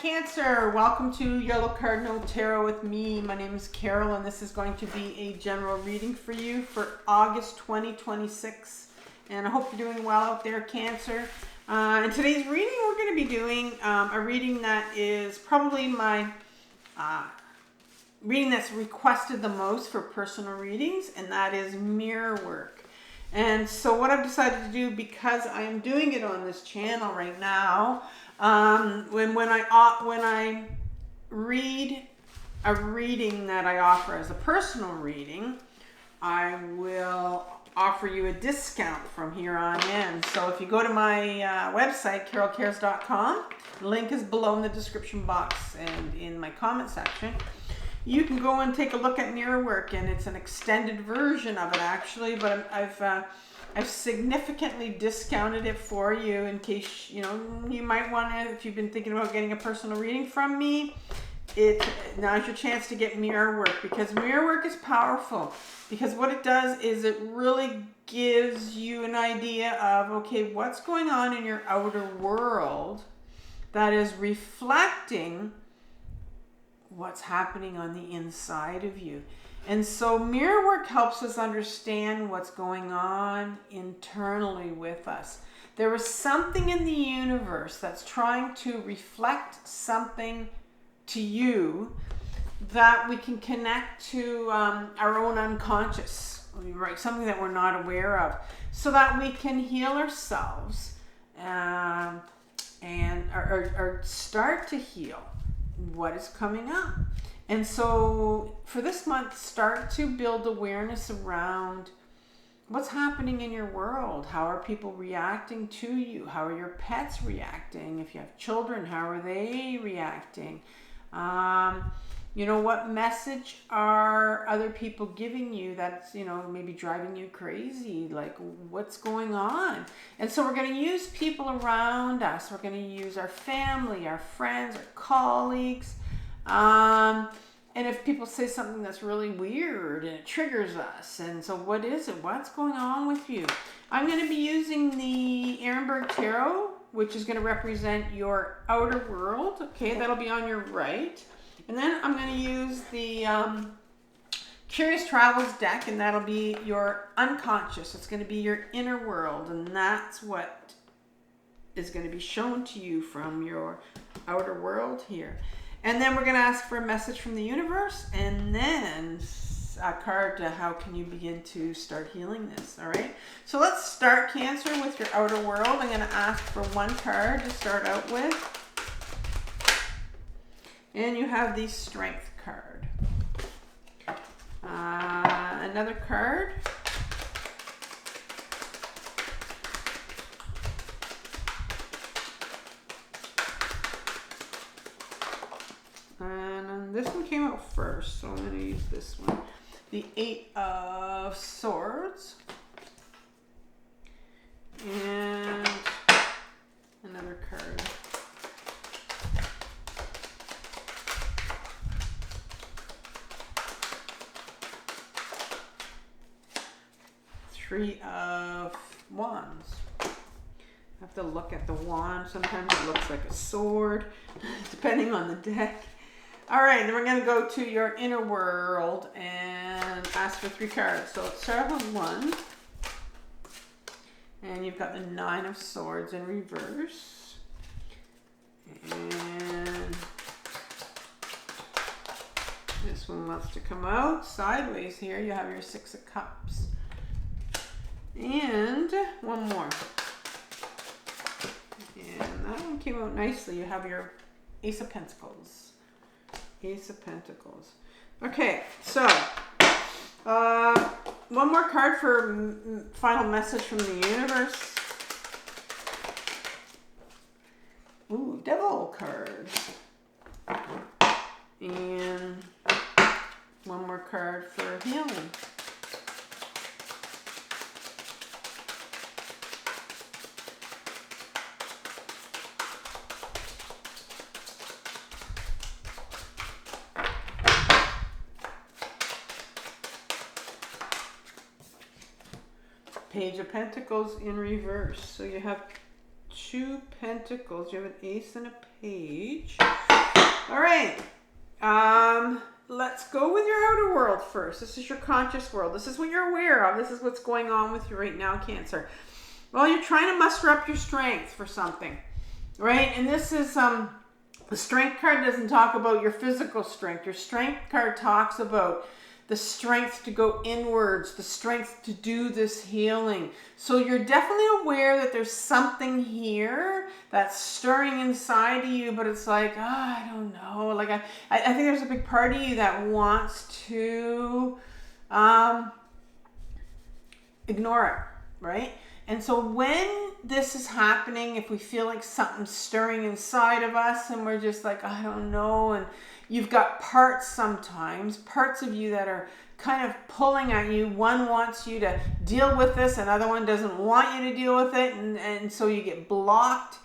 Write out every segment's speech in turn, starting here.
Cancer, welcome to Yellow Cardinal Tarot with me. My name is Carole and this is going to be a general reading for you for August 2026. And I hope you're doing well out there, Cancer. In today's reading, we're going to be doing a reading that is probably my reading that's requested the most for personal readings, and that is mirror work. And so what I've decided to do, because I am doing it on this channel right now, when I read a reading that I offer as a personal reading, I will offer you a discount from here on in. So if you go to my website, carolecares.com, the link is below in the description box and in my comment section. You can go and take a look at mirror work, and it's an extended version of it actually, but I've significantly discounted it for you in case, you know, you might want to, if you've been thinking about getting a personal reading from me, now's your chance to get mirror work, because mirror work is powerful. Because what it does is it really gives you an idea of, okay, what's going on in your outer world that is reflecting what's happening on the inside of you. And so mirror work helps us understand what's going on internally with us. There is something in the universe that's trying to reflect something to you that we can connect to our own unconscious, right? Something that we're not aware of, so that we can heal ourselves or start to heal what is coming up. And so for this month, start to build awareness around what's happening in your world. How are people reacting to you? How are your pets reacting? If you have children, how are they reacting? You know, what message are other people giving you that's, you know, maybe driving you crazy? Like, what's going on? And so we're going to use people around us. We're going to use our family, our friends, our colleagues. And if people say something that's really weird and it triggers us, and so what is it? What's going on with you? I'm going to be using the Erenberg Tarot, which is going to represent your outer world. Okay, that'll be on your right. And then I'm going to use the Curious Travels deck, and that'll be your unconscious. It's going to be your inner world, and that's what is going to be shown to you from your outer world here. And then we're going to ask for a message from the universe, and then a card to how can you begin to start healing this. All right, so let's start, Cancer, with your outer world. I'm going to ask for one card to start out with, and you have the Strength card. Another card. And this one came out first, so I'm going to use this one. The Eight of Swords. And another card. Three of Wands. I have to look at the wand. Sometimes it looks like a sword, depending on the deck. All right, then we're going to go to your inner world and ask for three cards. So let's start with one. And you've got the Nine of Swords in reverse. And this one wants to come out sideways here. You have your Six of Cups. And one more. And that one came out nicely. You have your Ace of Pentacles. Ace of Pentacles. Okay, so one more card for final message from the universe. Ooh, Devil card. And one more card for healing. Page of Pentacles in reverse. So you have two pentacles. You have an ace and a page. All right. Let's go with your outer world first. This is your conscious world. This is what you're aware of. This is what's going on with you right now, Cancer. Well, you're trying to muster up your strength for something, right? And this is, the strength card doesn't talk about your physical strength. Your strength card talks about the strength to go inwards, the strength to do this healing. So you're definitely aware that there's something here that's stirring inside of you, but it's like, oh, I don't know. Like I think there's a big part of you that wants to ignore it, right? And so when this is happening, if we feel like something's stirring inside of us and we're just like, I don't know, and you've got parts of you that are kind of pulling at you. One wants you to deal with this, another one doesn't want you to deal with it, and so you get blocked,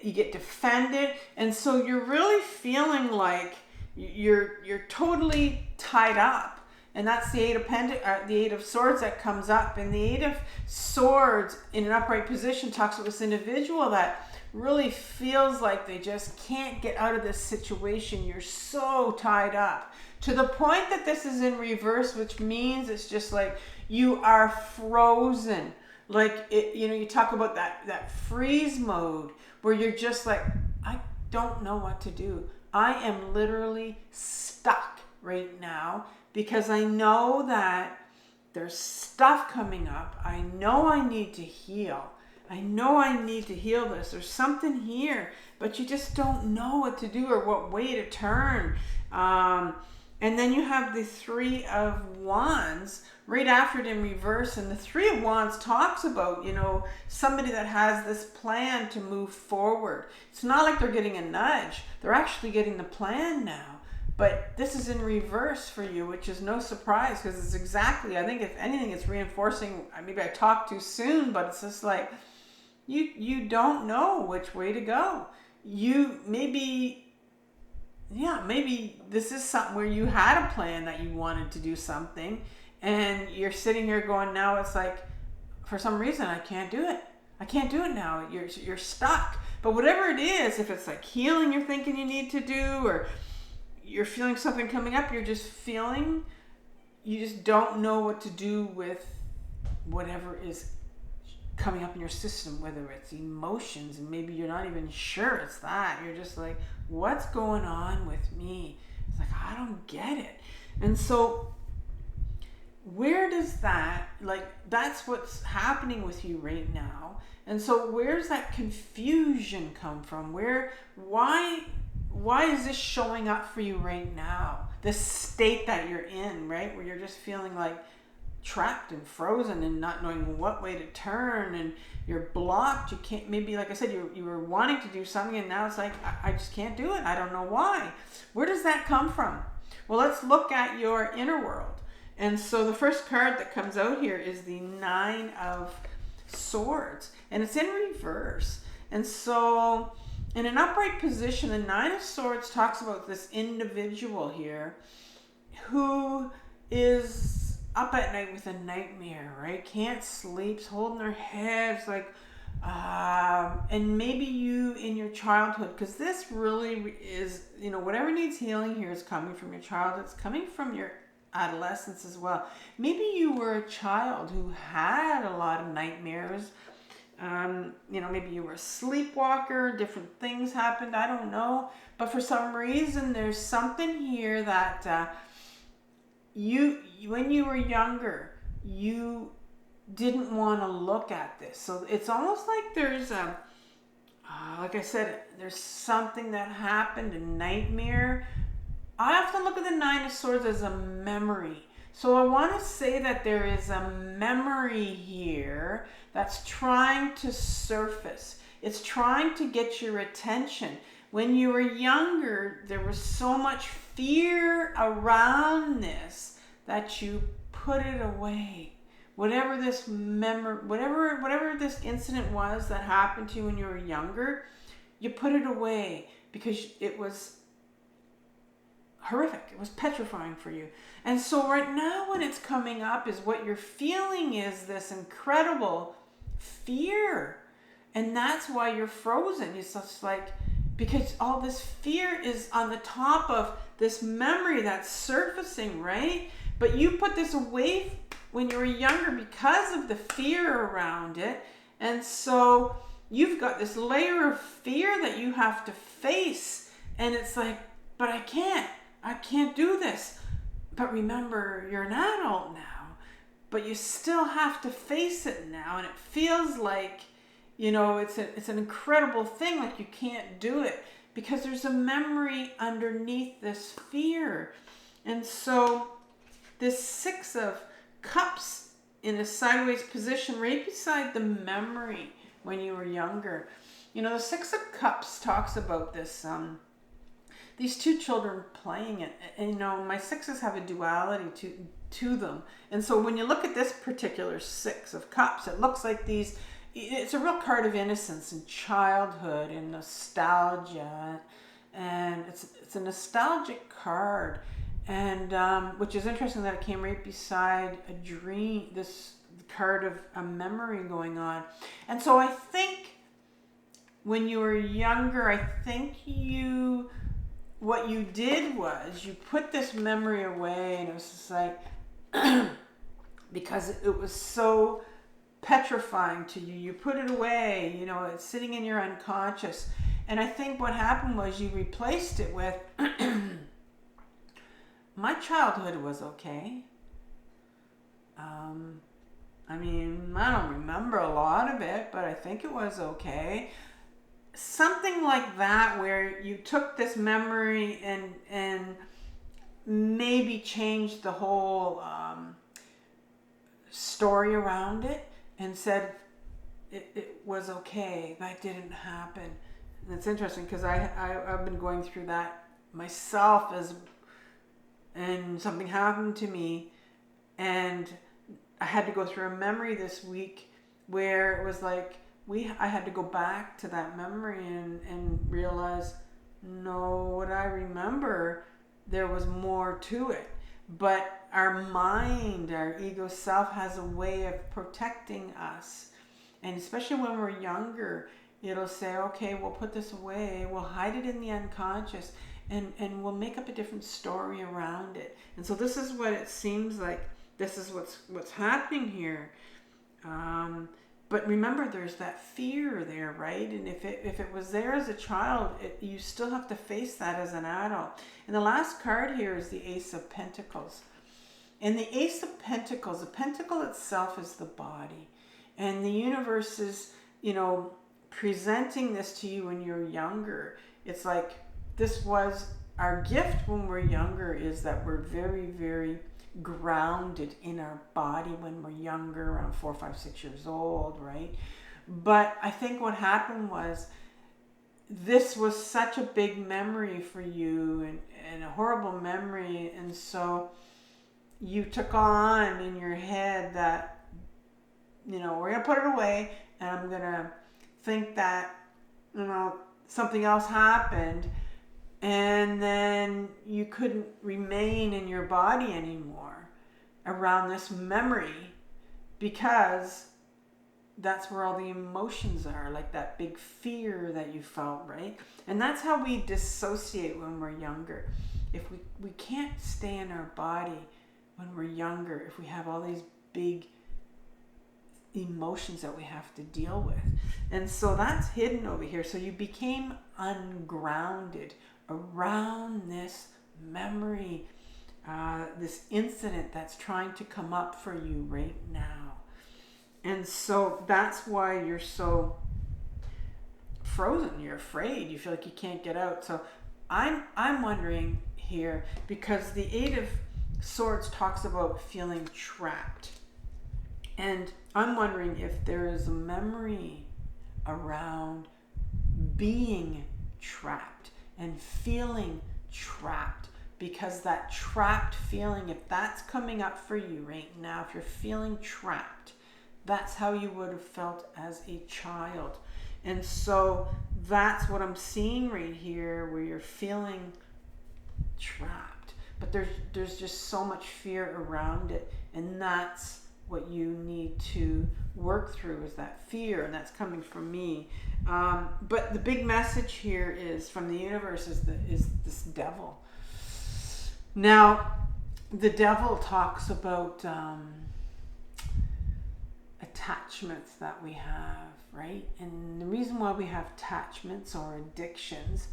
you get defended, and so you're really feeling like you're totally tied up. And that's the Eight of Swords that comes up. And the Eight of Swords in an upright position talks about this individual that really feels like they just can't get out of this situation. You're so tied up to the point that this is in reverse, which means it's just like you are frozen. Like, you talk about that freeze mode where you're just like, I don't know what to do. I am literally stuck right now. Because I know that there's stuff coming up. I know I need to heal. I know I need to heal this. There's something here, but you just don't know what to do or what way to turn. And then you have the Three of Wands right after it in reverse. And the Three of Wands talks about, somebody that has this plan to move forward. It's not like they're getting a nudge. They're actually getting the plan now. But this is in reverse for you, which is no surprise because it's exactly, I think if anything, it's reinforcing, maybe I talked too soon, but it's just like, you don't know which way to go. Maybe this is something where you had a plan that you wanted to do something and you're sitting here going, now it's like, for some reason, I can't do it. I can't do it now. You're stuck. But whatever it is, if it's like healing you're thinking you need to do, or you're feeling something coming up, you just don't know what to do with whatever is coming up in your system, whether it's emotions, and maybe you're not even sure it's that. You're just like, what's going on with me? It's like, I don't get it. And so where does that's what's happening with you right now. And so where's that confusion come from? Why is this showing up for you right now? This state that you're in, right? Where you're just feeling like trapped and frozen and not knowing what way to turn, and you're blocked. You can't, maybe like I said, you were wanting to do something and now it's like, I just can't do it. I don't know why. Where does that come from? Well, let's look at your inner world. And so the first card that comes out here is the Nine of Swords, and it's in reverse. And so in an upright position, the Nine of Swords talks about this individual here who is up at night with a nightmare, right? Can't sleep, holding their heads, like, and maybe you in your childhood, because this really is, whatever needs healing here is coming from your childhood. It's coming from your adolescence as well. Maybe you were a child who had a lot of nightmares. Maybe you were a sleepwalker, different things happened, I don't know. But for some reason, there's something here that when you were younger, you didn't want to look at this. So it's almost like there's like I said, there's something that happened, a nightmare. I often look at the Nine of Swords as a memory. So I want to say that there is a memory here that's trying to surface. It's trying to get your attention. When you were younger, there was so much fear around this that you put it away. Whatever this whatever this incident was that happened to you when you were younger, you put it away because it was horrific. It was petrifying for you. And so right now when it's coming up is what you're feeling is this incredible fear. And that's why you're frozen. It's just like, because all this fear is on the top of this memory that's surfacing, right? But you put this away when you were younger because of the fear around it. And so you've got this layer of fear that you have to face. And it's like, but I can't do this. But remember, you're an adult now, but you still have to face it now. And it feels like, you know, it's an incredible thing, like you can't do it because there's a memory underneath this fear. And so this 6 of Cups in a sideways position right beside the memory when you were younger. You know, the 6 of Cups talks about this, these 2 children playing it. And, you know, my 6s have a duality to them. And so when you look at this particular 6 of Cups, it looks like it's a real card of innocence and childhood and nostalgia. And it's a nostalgic card. And which is interesting that it came right beside a dream, this card of a memory going on. And so I think when you were younger, I think what you did was you put this memory away, and it was just like, because it was so petrifying to you, you put it away, you know, it's sitting in your unconscious. And I think what happened was you replaced it with, my childhood was okay. I mean, I don't remember a lot of it, but I think it was okay. Something like that, where you took this memory and maybe changed the whole story around it and said it was okay, that didn't happen. And it's interesting because I've been going through that myself and something happened to me, and I had to go through a memory this week where it was like I had to go back to that memory and realize, no, what I remember, there was more to it. But our mind, our ego self, has a way of protecting us. And especially when we're younger, it'll say, okay, we'll put this away, we'll hide it in the unconscious, and we'll make up a different story around it. And so this is what it seems like. This is what's happening here. But remember, there's that fear there, right? And if it was there as a child, you still have to face that as an adult. And the last card here is the Ace of Pentacles. And the Ace of Pentacles, the pentacle itself is the body. And the universe is, you know, presenting this to you when you're younger. It's like, this was our gift when we're younger, is that we're very, very grounded in our body when we're younger, around 4, 5, 6 years old, right? But I think what happened was, this was such a big memory for you, and a horrible memory, and so you took on in your head that, you know, we're going to put it away, and I'm going to think that, you know, something else happened, and then you couldn't remain in your body anymore around this memory, because that's where all the emotions are, like that big fear that you felt, right? And that's how we dissociate when we're younger. If we can't stay in our body when we're younger, if we have all these big emotions that we have to deal with. And so that's hidden over here. So you became ungrounded around this memory, this incident that's trying to come up for you right now. And so that's why you're so frozen. You're afraid. You feel like you can't get out. So I'm wondering here, because the 8 of Swords talks about feeling trapped. And I'm wondering if there is a memory around being trapped and feeling trapped, because that trapped feeling, if that's coming up for you right now, if you're feeling trapped, that's how you would have felt as a child. And so that's what I'm seeing right here, where you're feeling trapped, but there's just so much fear around it, and that's what you need to work through is that fear, and that's coming from me. But the big message here is from the universe is this devil. Now, the devil talks about attachments that we have, right? And the reason why we have attachments or addictions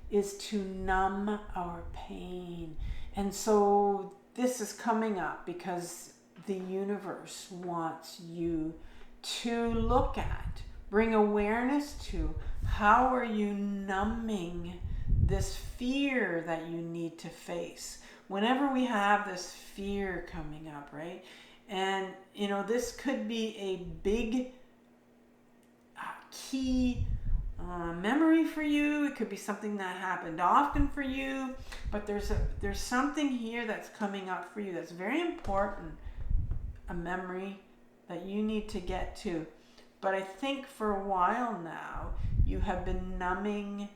is to numb our pain. And so this is coming up because the universe wants you to look at, bring awareness to, how are you numbing this fear that you need to face? Whenever we have this fear coming up, right? And, you know, this could be a big key memory for you. It could be something that happened often for you, but there's something here that's coming up for you that's very important, a memory that you need to get to. But I think for a while now, you have been numbing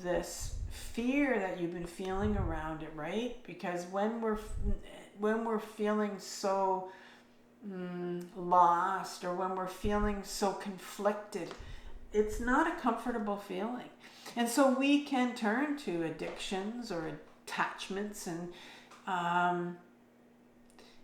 this fear that you've been feeling around it, right? Because when we're feeling so lost, or when we're feeling so conflicted, it's not a comfortable feeling. And so we can turn to addictions or attachments, and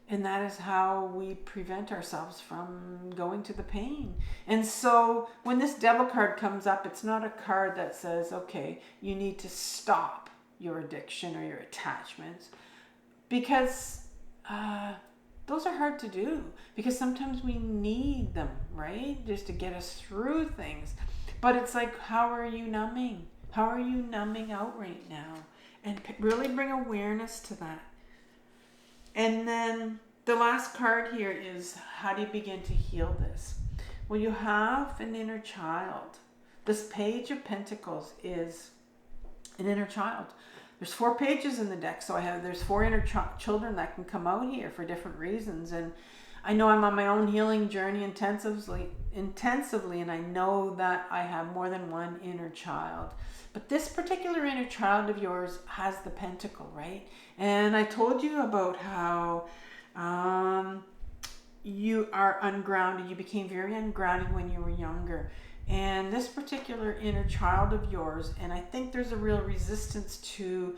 that is how we prevent ourselves from going to the pain. And so when this devil card comes up, it's not a card that says, okay, you need to stop your addiction or your attachments, because those are hard to do, because sometimes we need them, right? Just to get us through things. But it's like, how are you numbing? How are you numbing out right now? And really bring awareness to that. And then the last card here is, how do you begin to heal this? Well, you have an inner child. This Page of Pentacles is an inner child. There's 4 pages in the deck, so there's 4 inner children that can come out here for different reasons. And I know I'm on my own healing journey intensively, and I know that I have more than one inner child. But this particular inner child of yours has the pentacle, right? And I told you about how you are ungrounded. You became very ungrounded when you were younger. And this particular inner child of yours, and I think there's a real resistance to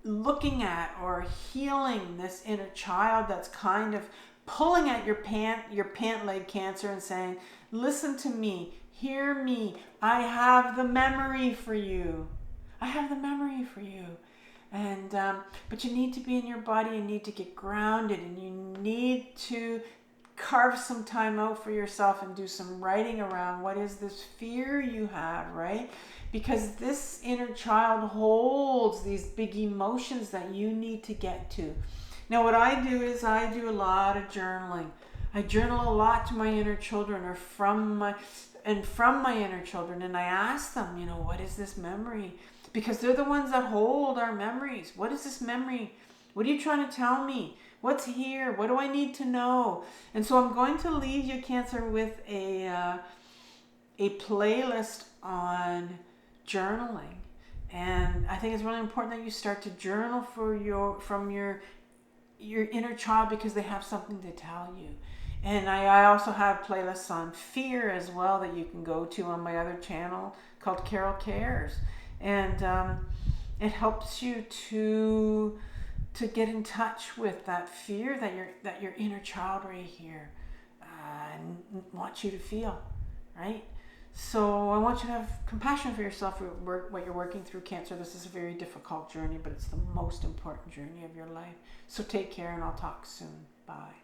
looking at or healing this inner child that's kind of pulling at your pant leg cancer and saying, listen to me, hear me, I have the memory for you. I have the memory for you. And but you need to be in your body, you need to get grounded, and you need to carve some time out for yourself and do some writing around what is this fear you have, right? Because this inner child holds these big emotions that you need to get to. Now what I do is I do a lot of journaling. I journal a lot to my inner children, or from my inner children, and I ask them, you know, what is this memory? Because they're the ones that hold our memories. What is this memory? What are you trying to tell me? What's here? What do I need to know? And so I'm going to leave you, Cancer, with a playlist on journaling. And I think it's really important that you start to journal from your inner child, because they have something to tell you. And I also have playlists on fear as well that you can go to on my other channel called Carole Cares. And it helps you to get in touch with that fear that your inner child right here wants you to feel, right? So I want you to have compassion for yourself for what you're working through, Cancer. This is a very difficult journey, but it's the most important journey of your life. So take care, and I'll talk soon. Bye.